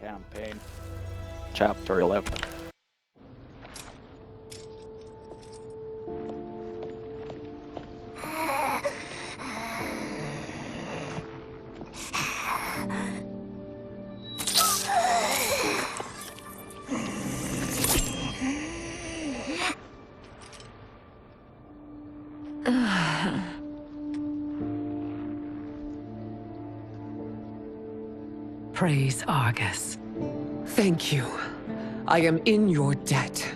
Campaign, Chapter 11. Praise Argus. Thank you. I am in your debt.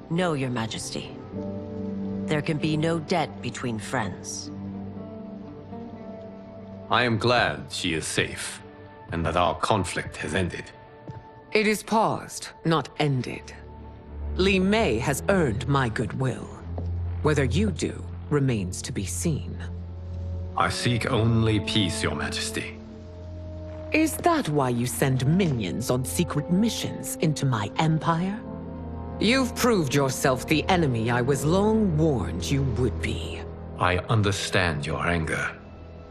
No, Your Majesty. There can be no debt between friends. I am glad she is safe, and that our conflict has ended. It is paused, not ended. Li Mei has earned my goodwill. Whether you do remains to be seen. I seek only peace, Your Majesty. Is that why you send minions on secret missions into my empire? You've proved yourself the enemy I was long warned you would be. I understand your anger,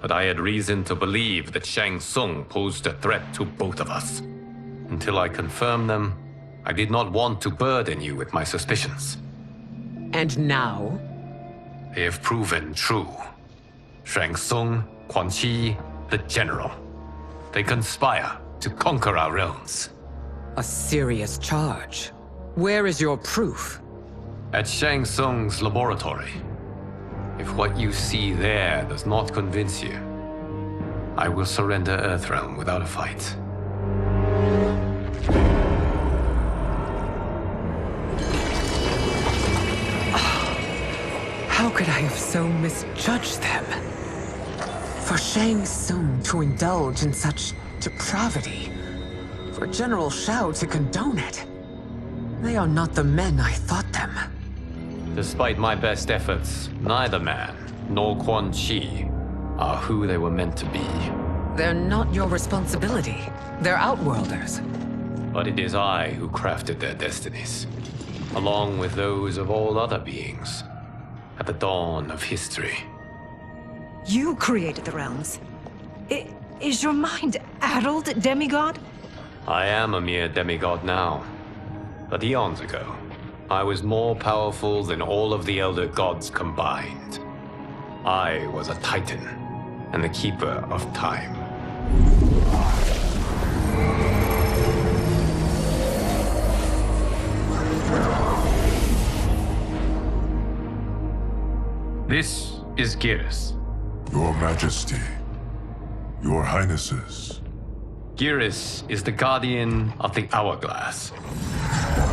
but I had reason to believe that Shang Tsung posed a threat to both of us. Until I confirmed them, I did not want to burden you with my suspicions. And now? They have proven true. Shang Tsung, Quan Chi, the General. They conspire to conquer our realms. A serious charge. Where is your proof? At Shang Tsung's laboratory. If what you see there does not convince you, I will surrender Earthrealm without a fight. How could I have so misjudged them? For Shang Tsung to indulge in such depravity, for General Shao to condone it, they are not the men I thought them. Despite my best efforts, neither man nor Quan Chi are who they were meant to be. They're not your responsibility. They're Outworlders. But it is I who crafted their destinies, along with those of all other beings, at the dawn of history. You created the realms. Is your mind addled, demigod? I am a mere demigod now, but eons ago, I was more powerful than all of the Elder Gods combined. I was a Titan, and the Keeper of Time. This is Geras. Your Majesty, Your Highnesses. Geras is the guardian of the Hourglass,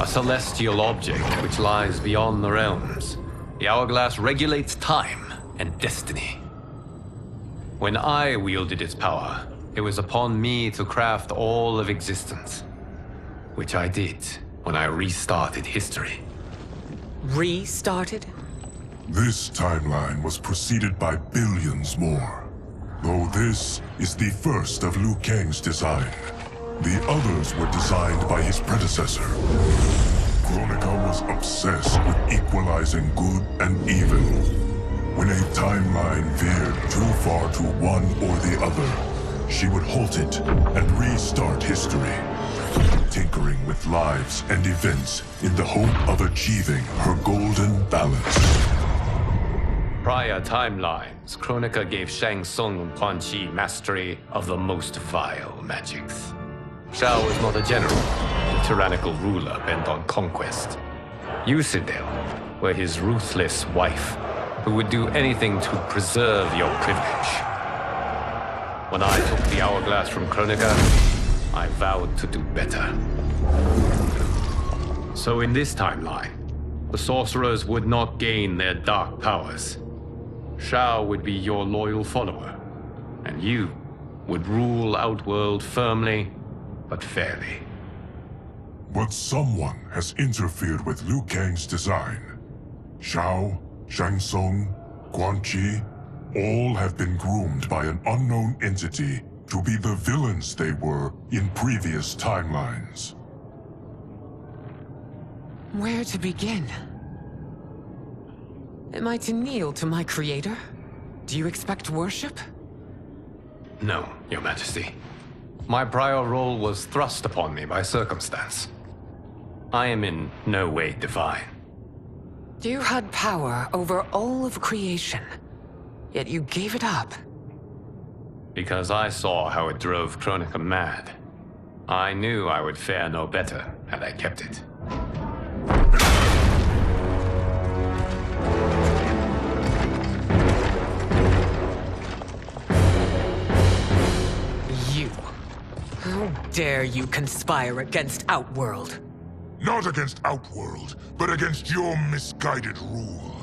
a celestial object which lies beyond the realms. The Hourglass regulates time and destiny. When I wielded its power, it was upon me to craft all of existence, which I did when I restarted history. Restarted? This timeline was preceded by billions more. Though this is the first of Liu Kang's design, the others were designed by his predecessor. Kronika was obsessed with equalizing good and evil. When a timeline veered too far to one or the other, she would halt it and restart history, tinkering with lives and events in the hope of achieving her golden balance. Prior timelines, Kronika gave Shang Tsung and Quan Chi mastery of the most vile magics. Shao was not a general, a tyrannical ruler bent on conquest. You, Sindel, were his ruthless wife, who would do anything to preserve your privilege. When I took the Hourglass from Kronika, I vowed to do better. So in this timeline, the sorcerers would not gain their dark powers. Shao would be your loyal follower, and you would rule Outworld firmly, but fairly. But someone has interfered with Liu Kang's design. Shao, Shang Tsung, Quan Chi, all have been groomed by an unknown entity to be the villains they were in previous timelines. Where to begin? Am I to kneel to my creator? Do you expect worship? No, Your Majesty. My prior role was thrust upon me by circumstance. I am in no way divine. You had power over all of creation, yet you gave it up. Because I saw how it drove Kronika mad. I knew I would fare no better had I kept it. You. How dare you conspire against Outworld? Not against Outworld, but against your misguided rule.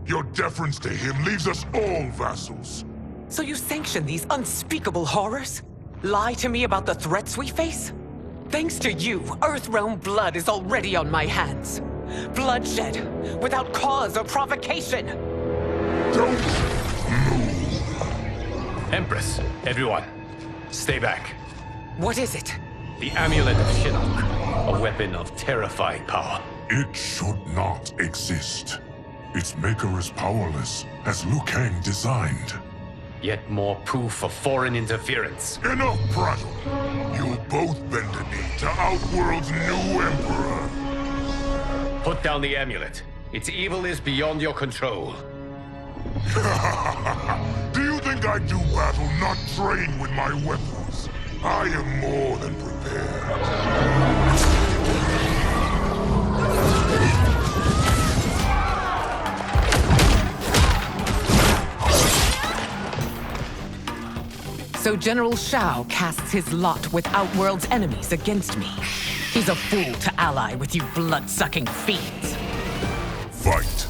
Your deference to him leaves us all vassals. So you sanction these unspeakable horrors? Lie to me about the threats we face? Thanks to you, Earthrealm blood is already on my hands. Bloodshed, without cause or provocation. Don't move. Empress, everyone, stay back. What is it? The Amulet of Shinnok, a weapon of terrifying power. It should not exist. Its maker is powerless, as Liu Kang designed. Yet more proof of foreign interference. Enough prattle! You both bend a knee to Outworld's new emperor. Put down the amulet. Its evil is beyond your control. Do you think I do battle not trained with my weapons? I am more than prepared. So General Shao casts his lot with Outworld's enemies against me. He's a fool to ally with you blood-sucking fiends. Fight.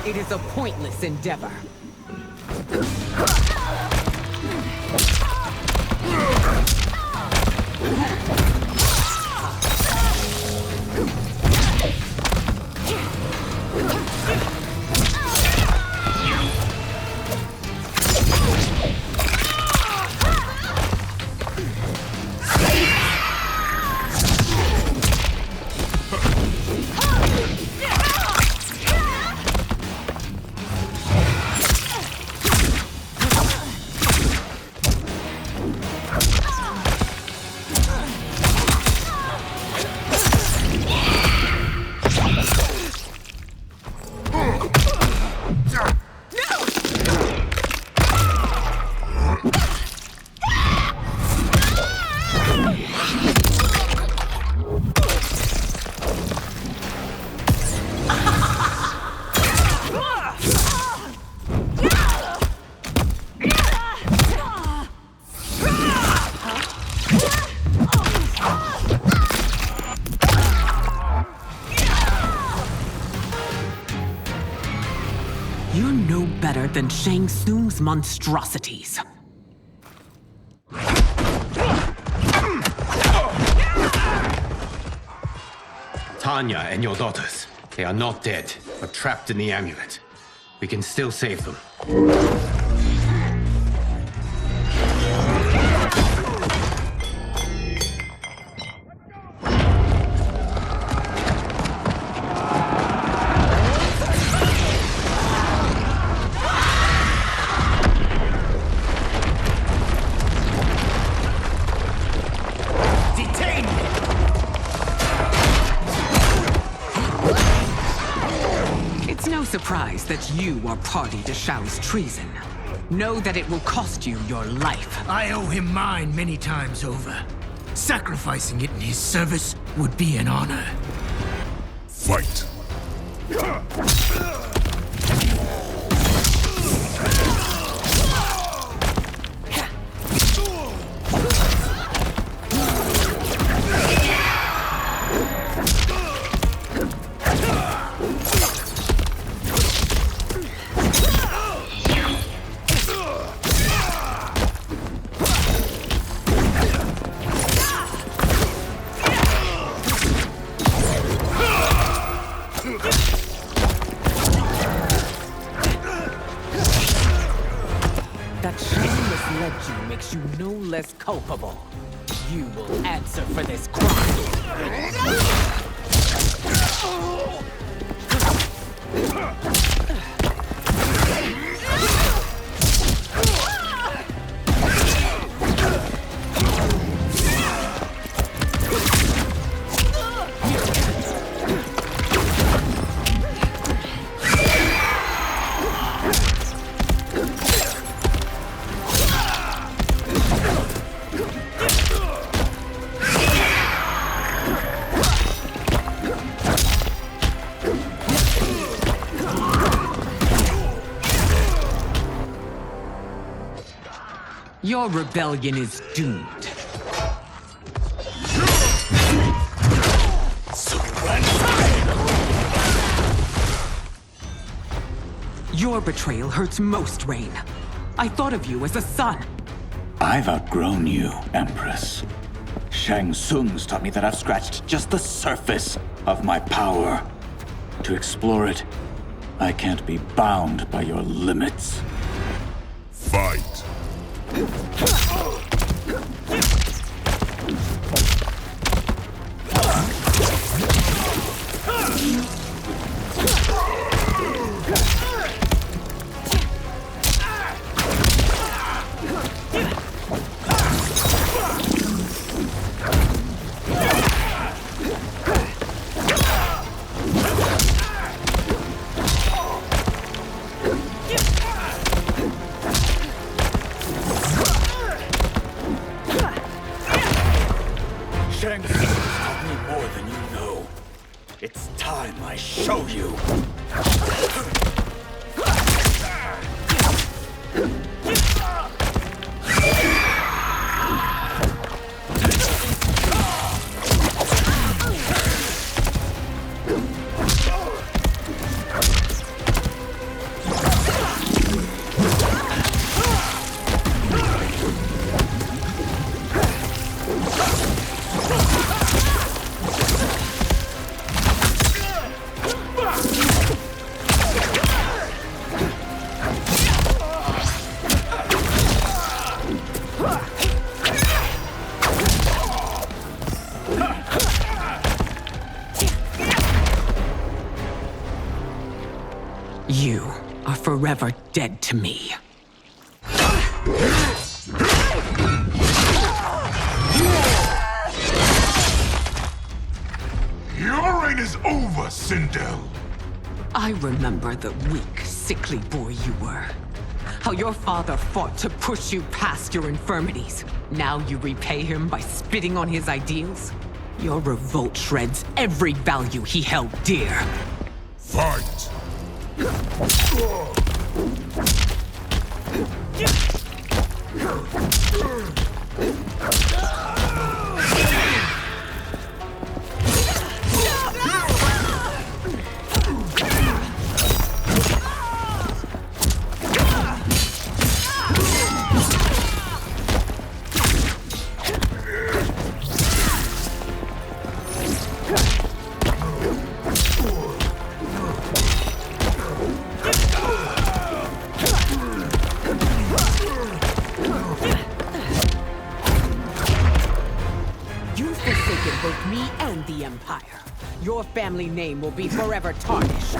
It is a pointless endeavor. You're no better than Shang Tsung's monstrosities. Tanya and your daughters. They are not dead, but trapped in the amulet. We can still save them. Surprise that you are party to Shao's treason. Know that it will cost you your life. I owe him mine many times over. Sacrificing it in his service would be an honor. Fight! That shameless legend makes you no less culpable. You will answer for this crime. Your rebellion is doomed. Your betrayal hurts most, Rain. I thought of you as a son. I've outgrown you, Empress. Shang Tsung's taught me that I've scratched just the surface of my power. To explore it, I can't be bound by your limits. Fight! Shang Tsung taught me more than you know. It's time I show you. You are forever dead to me. Your reign is over, Sindel! I remember the weak, sickly boy you were. How your father fought to push you past your infirmities. Now you repay him by spitting on his ideals? Your revolt shreds every value he held dear. Fight! You've forsaken both me and the Empire. Your family name will be forever tarnished.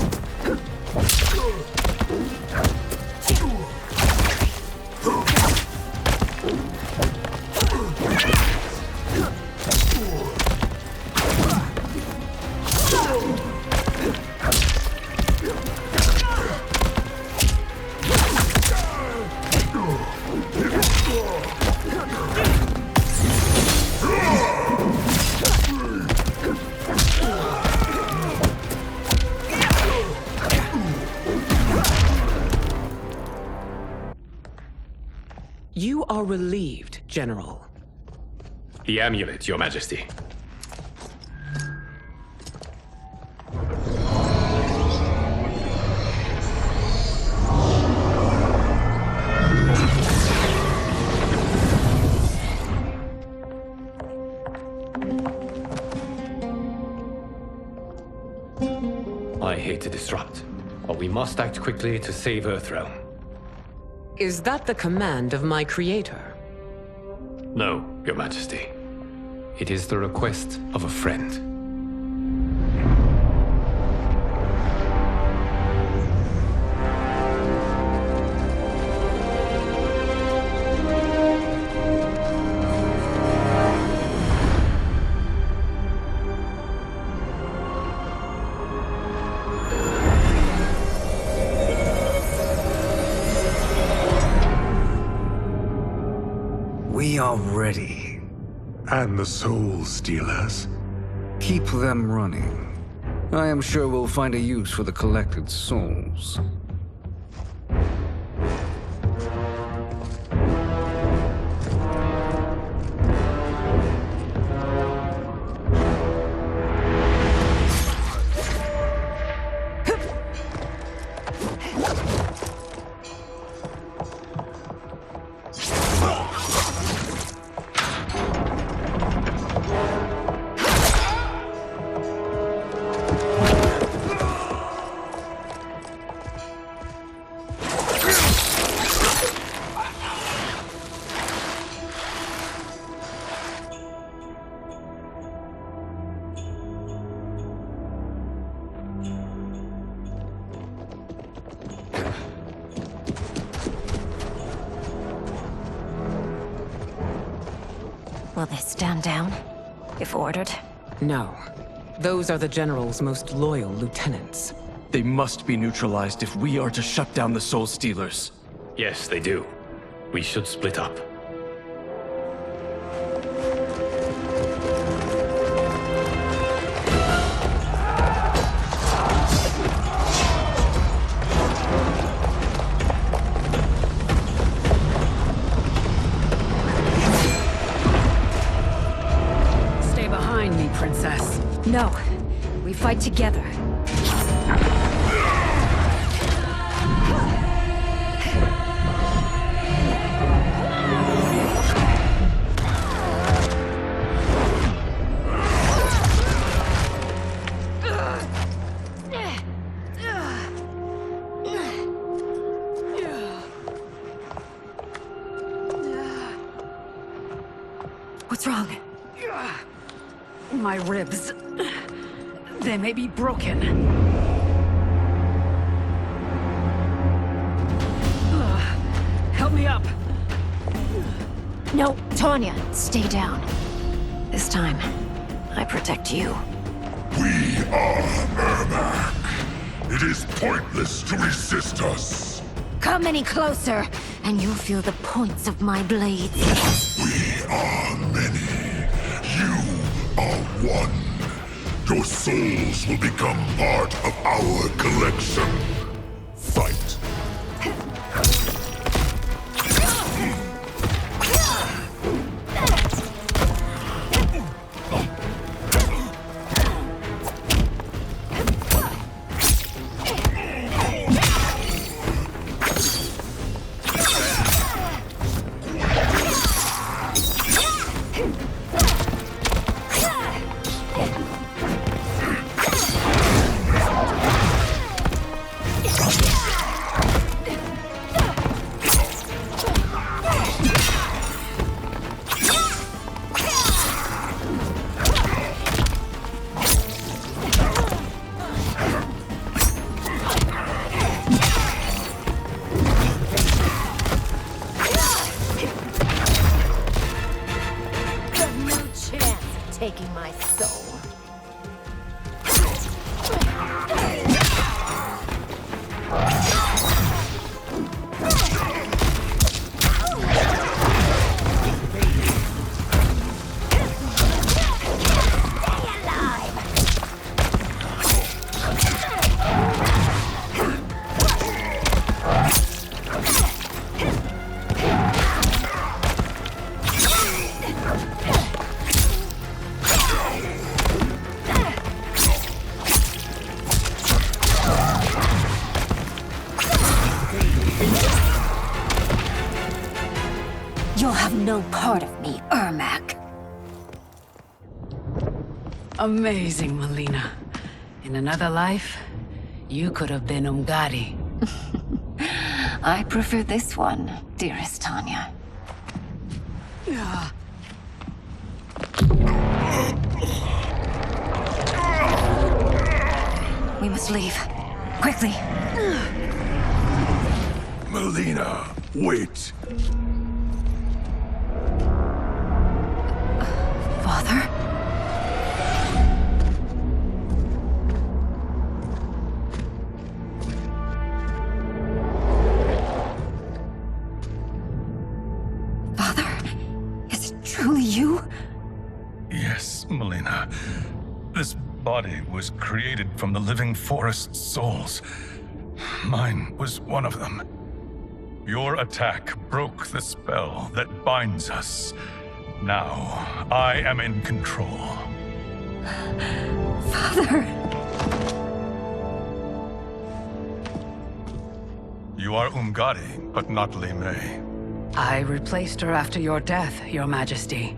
are relieved, General. The amulet, Your Majesty. I hate to disrupt, but we must act quickly to save Earthrealm. Is that the command of my creator? No, Your Majesty. It is the request of a friend. We are ready. And the Soul Stealers? Keep them running. I am sure we'll find a use for the collected souls. Will they stand down, if ordered? No. Those are the General's most loyal lieutenants. They must be neutralized if we are to shut down the Soul Stealers. Yes, they do. We should split up. Stay behind me, Princess. No. We fight together. What's wrong? My ribs. They may be broken. Help me up. No, Tanya, stay down. This time, I protect you. We are Ermac. It is pointless to resist us. Come any closer, and you'll feel the points of my blades. We are many. You are one. Your souls will become part of our collection. Fight. no part of me, Ermac. Amazing, Melina. In another life, you could have been Umgadi. I prefer this one, dearest Tanya. We must leave. Quickly. Melina, wait. Father? Father? Is it truly you? Yes, Melina. This body was created from the living forest's souls. Mine was one of them. Your attack broke the spell that binds us. Now, I am in control. Father! You are Umgadi, but not Li Mei. I replaced her after your death, Your Majesty.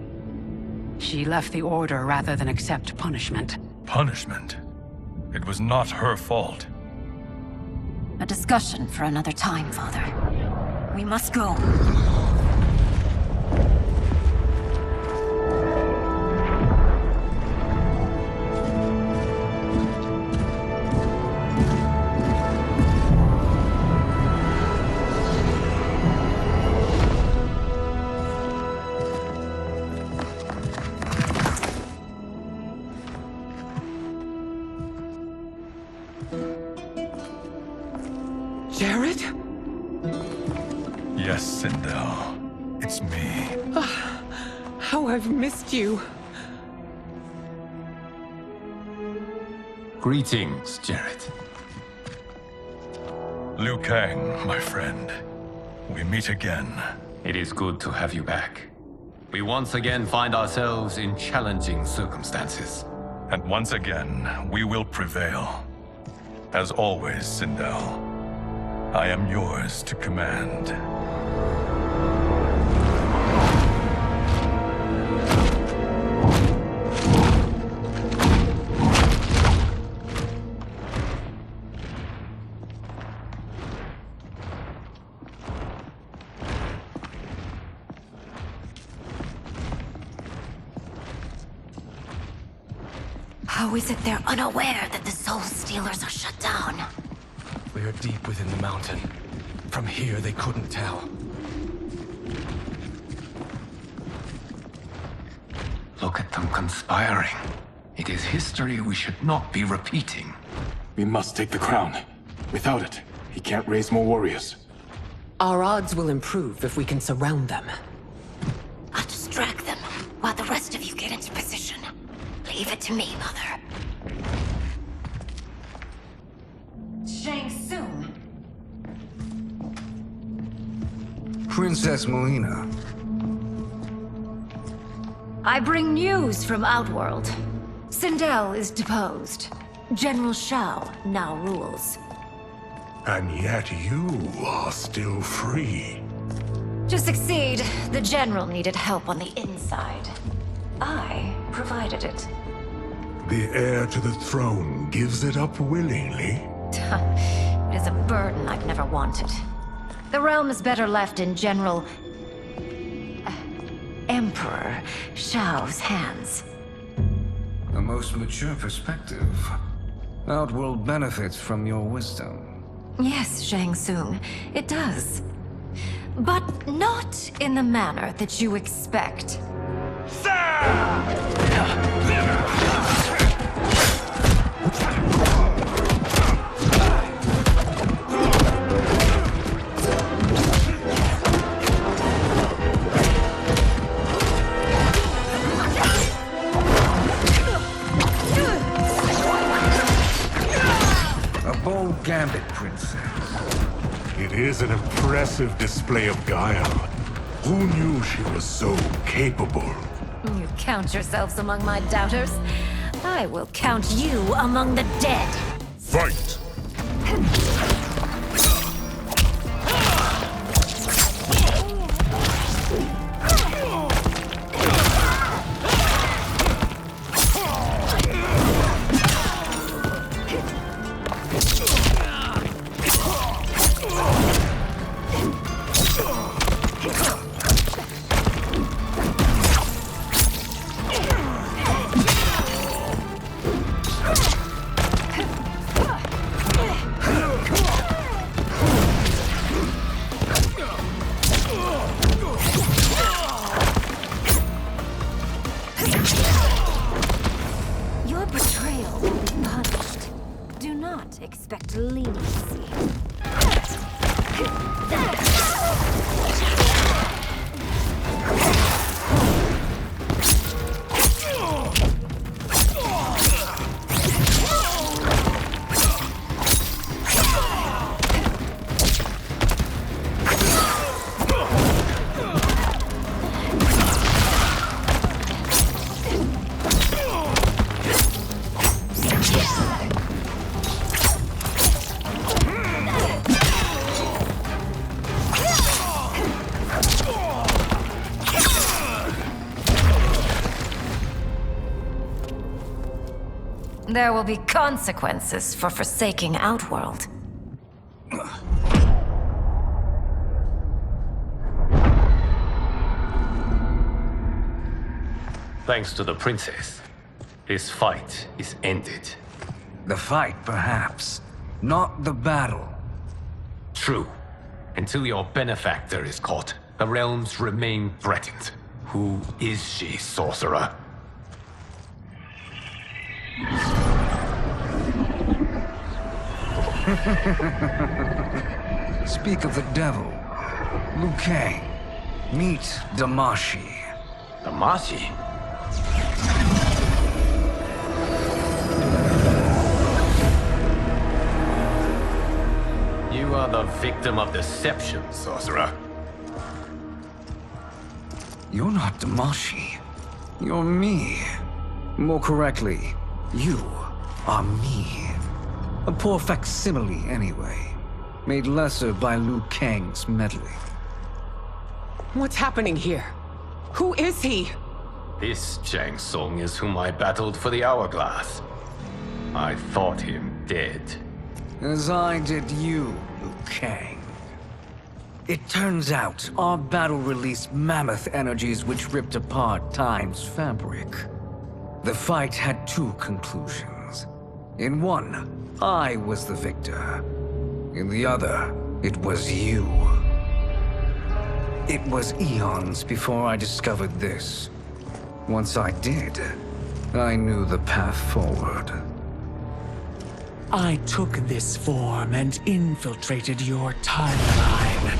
She left the Order rather than accept punishment. Punishment? It was not her fault. A discussion for another time, Father. We must go. Jared? Yes, Sindel. It's me. How I've missed you. Greetings, Jared. Liu Kang, my friend. We meet again. It is good to have you back. We once again find ourselves in challenging circumstances. And once again, we will prevail. As always, Sindel, I am yours to command. How is it they're unaware that the Soul Stealers are shut down? We are deep within the mountain. From here, they couldn't tell. Look at them conspiring. It is history we should not be repeating. We must take the crown. Without it, he can't raise more warriors. Our odds will improve if we can surround them. I'll distract them while the rest of you get into position. Leave it to me, Mother. Shang Tsung. Princess Melina. I bring news from Outworld. Sindel is deposed. General Shao now rules. And yet you are still free. To succeed, the General needed help on the inside. I provided it. The heir to the throne gives it up willingly. It is a burden I've never wanted. The realm is better left in General... Emperor Shao's hands. A most mature perspective. Outworld benefits from your wisdom. Yes, Shang Tsung, it does. But not in the manner that you expect. A bold gambit, princess. It is an impressive display of guile. Who knew she was so capable? You count yourselves among my doubters. I will count you among the dead. Fight! not expect leniency. There will be consequences for forsaking Outworld. Thanks to the princess, this fight is ended. The fight, perhaps. Not the battle. True. Until your benefactor is caught, the realms remain threatened. Who is she, sorcerer? Speak of the devil. Liu Kang. Meet Damashi. Damashi? You are the victim of deception, sorcerer. You're not Damashi. You're me. More correctly, you are me. A poor facsimile, anyway. Made lesser by Liu Kang's meddling. What's happening here? Who is he? This Shang Tsung is whom I battled for the Hourglass. I thought him dead. As I did you, Liu Kang. It turns out our battle released mammoth energies which ripped apart time's fabric. The fight had two conclusions. In one, I was the victor. In the other, it was you. It was eons before I discovered this. Once I did, I knew the path forward. I took this form and infiltrated your timeline.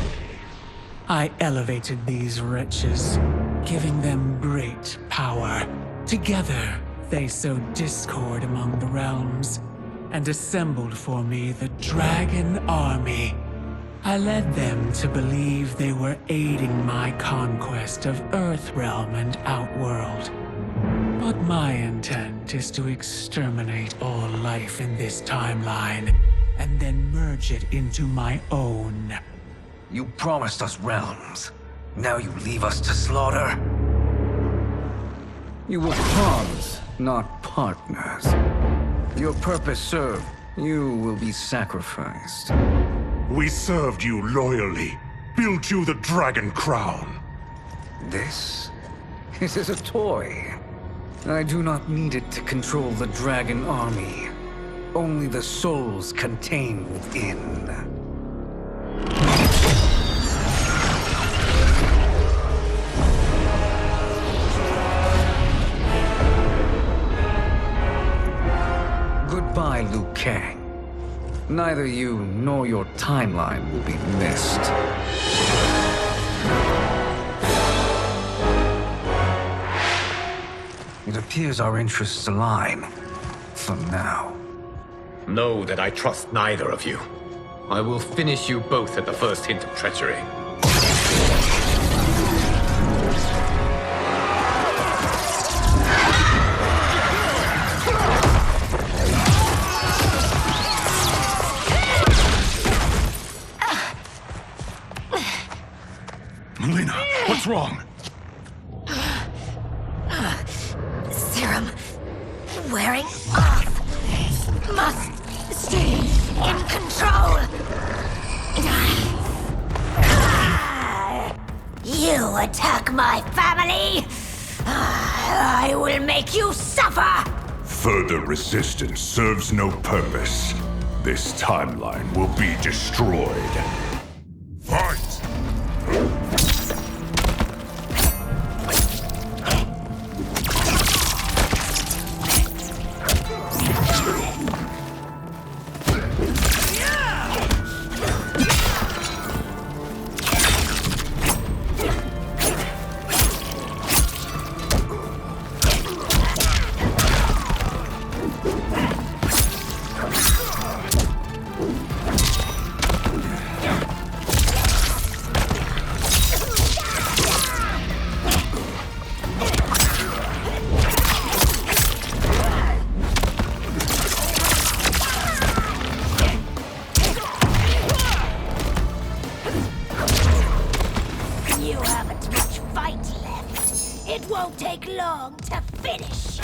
I elevated these wretches, giving them great power. Together, they sowed discord among the realms, and assembled for me the Dragon Army. I led them to believe they were aiding my conquest of Earthrealm and Outworld. But my intent is to exterminate all life in this timeline, and then merge it into my own. You promised us realms. Now you leave us to slaughter? You were pawns, not partners. Your purpose served, you will be sacrificed. We served you loyally, built you the Dragon Crown. This is a toy. I do not need it to control the Dragon Army. Only the souls contained within. Goodbye, Liu Kang. Neither you nor your timeline will be missed. It appears our interests align. For now. Know that I trust neither of you. I will finish you both at the first hint of treachery. Melina, what's wrong? Serum wearing off. Must stay in control. You attack my family. I will make you suffer. Further resistance serves no purpose. This timeline will be destroyed. Fight! take long to finish.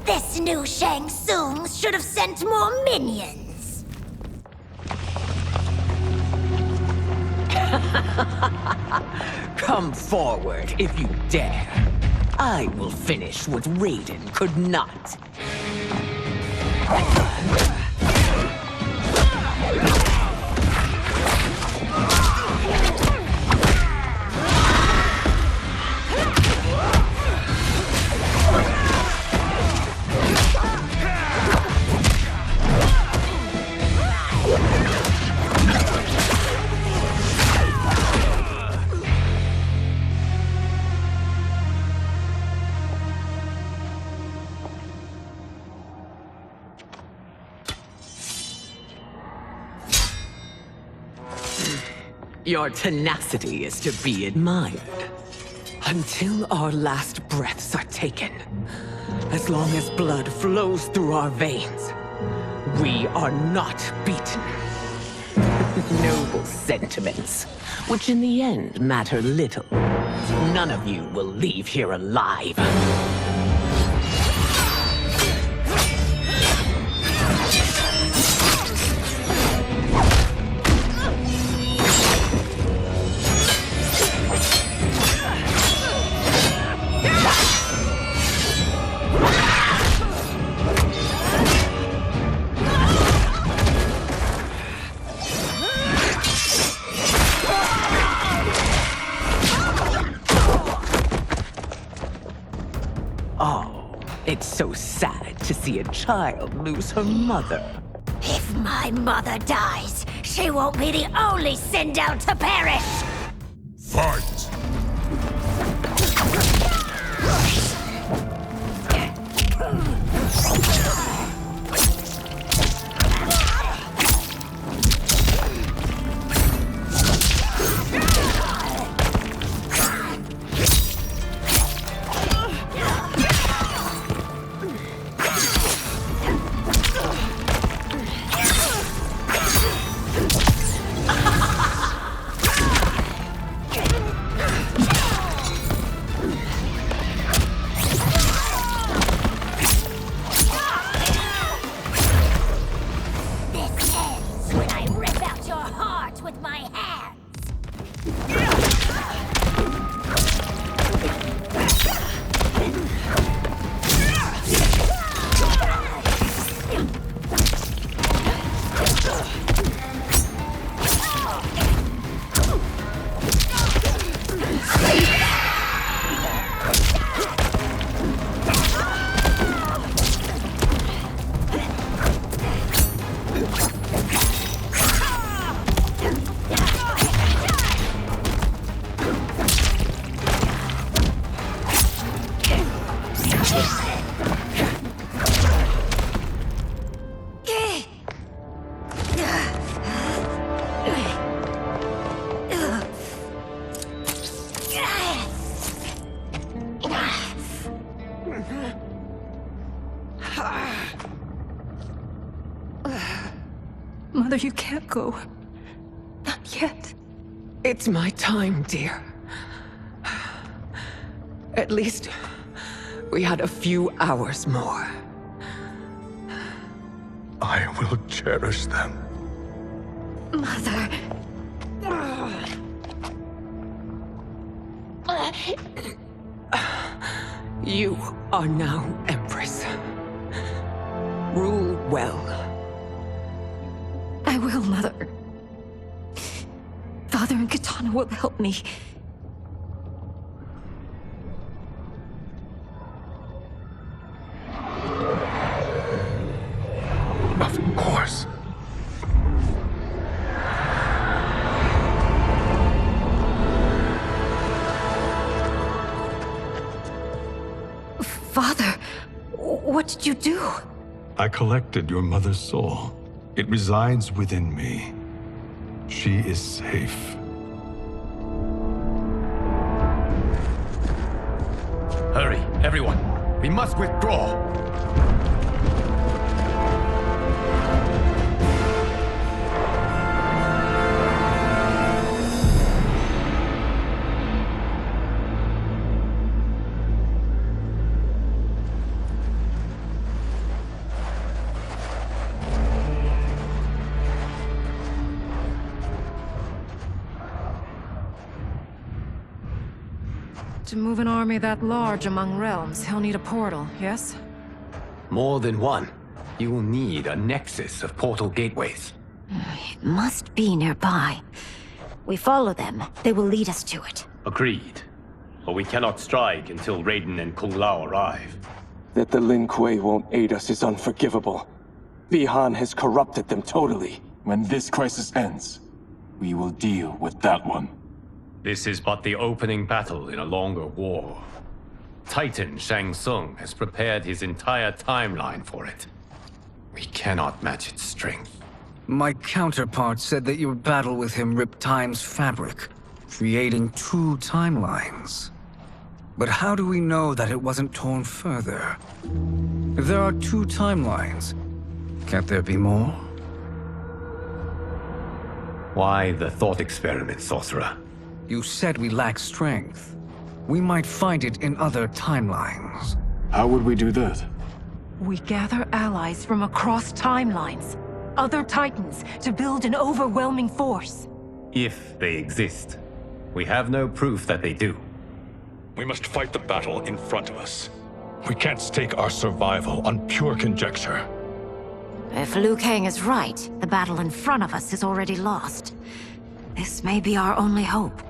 This new Shang Tsung should have sent more minions. Come forward if you dare. I will finish what Raiden could not. Your tenacity is to be admired. Until our last breaths are taken, as long as blood flows through our veins, we are not beaten. Noble sentiments, which in the end matter little. None of you will leave here alive. It's so sad to see a child lose her mother. If my mother dies, she won't be the only Sindel to perish! Fight! Mother, you can't go. Not yet. It's my time, dear. At least, we had a few hours more. I will cherish them. Mother... You are now Empress. Rule well. I will, Mother. Father Father and Katana will help me. Of course. Father, what did you do? I collected your mother's soul. It resides within me. She is safe. Hurry, everyone. We must withdraw. To move an army that large among realms, he'll need a portal, yes? More than one. You will need a nexus of portal gateways. It must be nearby. We follow them, they will lead us to it. Agreed. But we cannot strike until Raiden and Kung Lao arrive. That the Lin Kuei won't aid us is unforgivable. Bihan has corrupted them totally. When this crisis ends, we will deal with that one. This is but the opening battle in a longer war. Titan Shang Tsung has prepared his entire timeline for it. We cannot match its strength. My counterpart said that your battle with him ripped time's fabric, creating two timelines. But how do we know that it wasn't torn further? If there are two timelines, can't there be more? Why the thought experiment, Sorcerer? You said we lack strength. We might find it in other timelines. How would we do that? We gather allies from across timelines, other titans, to build an overwhelming force. If they exist. We have no proof that they do. We must fight the battle in front of us. We can't stake our survival on pure conjecture. If Liu Kang is right, the battle in front of us is already lost. This may be our only hope.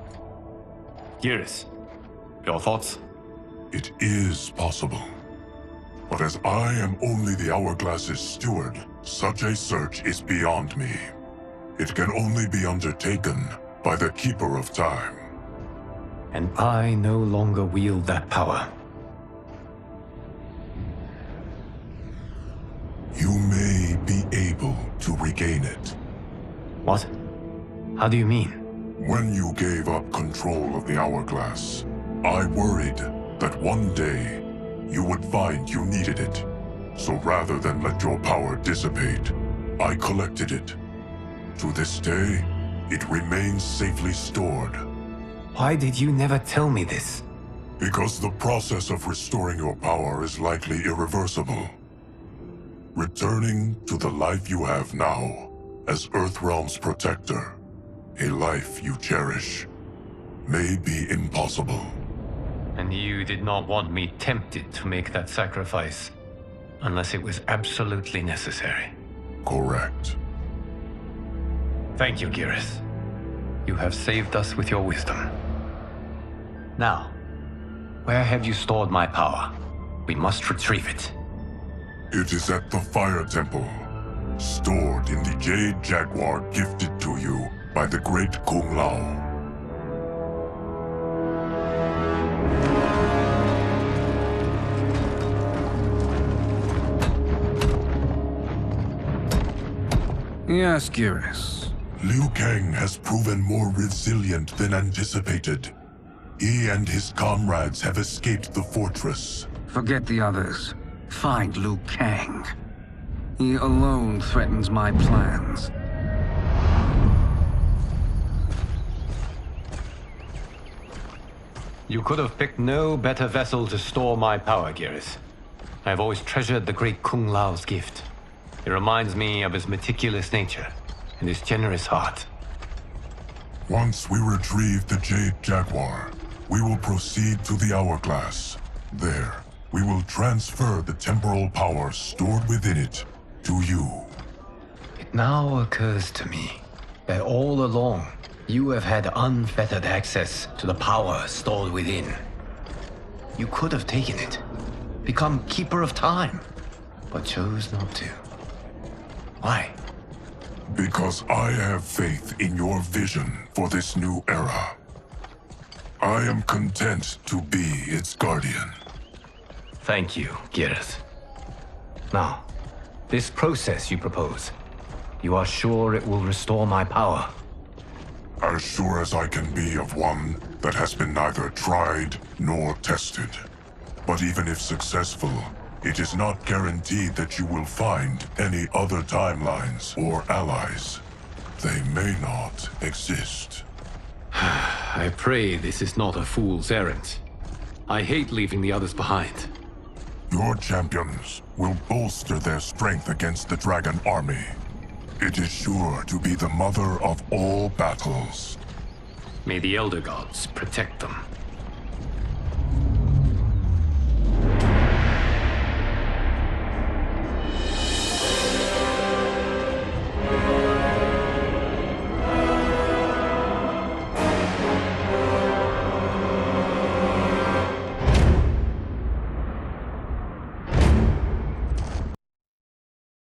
Geras, your thoughts? It is possible. But as I am only the Hourglass's steward, such a search is beyond me. It can only be undertaken by the Keeper of Time. And I no longer wield that power. You may be able to regain it. What? How do you mean? When you gave up control of the Hourglass, I worried that one day you would find you needed it. So rather than let your power dissipate, I collected it. To this day, it remains safely stored. Why did you never tell me this? Because the process of restoring your power is likely irreversible. Returning to the life you have now, as Earthrealm's protector, a life you cherish, may be impossible. And you did not want me tempted to make that sacrifice, unless it was absolutely necessary. Correct. Thank you, Geras. You have saved us with your wisdom. Now, where have you stored my power? We must retrieve it. It is at the Fire Temple, stored in the Jade Jaguar gifted to you by the great Kung Lao. Yes, Geras. Liu Kang has proven more resilient than anticipated. He and his comrades have escaped the fortress. Forget the others. Find Liu Kang. He alone threatens my plans. You could have picked no better vessel to store my power, Geras. I have always treasured the great Kung Lao's gift. It reminds me of his meticulous nature and his generous heart. Once we retrieve the Jade Jaguar, we will proceed to the Hourglass. There, we will transfer the temporal power stored within it to you. It now occurs to me that all along, You have had unfettered access to the power stored within. You could have taken it, become Keeper of Time, but chose not to. Why? Because I have faith in your vision for this new era. I am content to be its guardian. Thank you, Gareth. Now, this process you propose, you are sure it will restore my power? As sure as I can be of one that has been neither tried nor tested. But even if successful, it is not guaranteed that you will find any other timelines or allies. They may not exist. I pray this is not a fool's errand. I hate leaving the others behind. Your champions will bolster their strength against the Dragon Army. It is sure to be the mother of all battles. May the Elder Gods protect them.